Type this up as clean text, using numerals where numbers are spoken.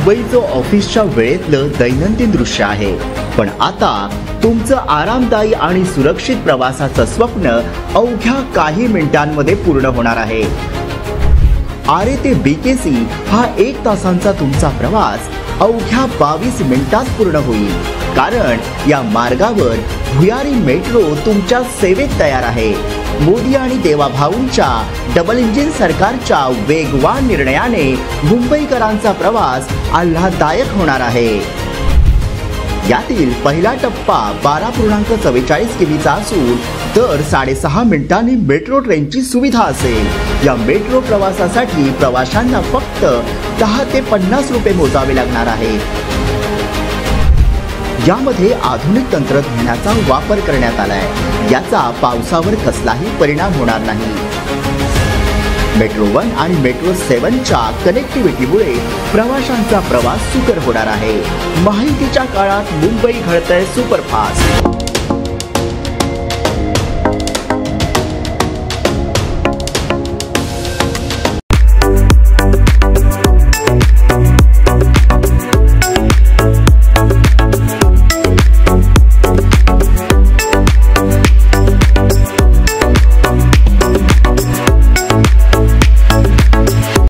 मुंबईचं ऑफिसच्या वेळेतलं दैनंदिन दृश्य आहे, पण आता तुमचं आरामदायी आणि सुरक्षित प्रवासाचं स्वप्न अवघ्या काही मिनिटांमध्ये पूर्ण होणार आहे। आरे ते BKC हा 1 तासांचा तुमचा प्रवास अवघ्या 22 मिनिटात पूर्ण होईल, कारण या मार्गावर भुयारी मेट्रो तुमच्या सेवेत तयार आहे। मोदी आणि देवाभाऊंच्या डबल इंजिन सरकारच्या वेगवान निर्णयाने मुंबईकरांचा प्रवास आल्हाददायक होणार आहे। यातील पहिला टप्पा 12.44 किमीचा असून दर 6.5 मिनिटांनी मेट्रो ट्रेनची सुविधा असेल। या मेट्रो प्रवासासाठी प्रवाशांना फक्त 10 ते 50 रुपये मोजावे लागणार आहे। यामध्ये आधुनिक तंत्रज्ञानाचा वापर करण्यात आलाय, याचा पावसावर कसलाही परिणाम होणार नाही। मेट्रो 1 आणि मेट्रो 7च्या कनेक्टिव्हिटीमुळे प्रवाशांचा प्रवास सुकर होणार आहे। माहितीच्या काळात मुंबई घडतंय सुपरफास्ट।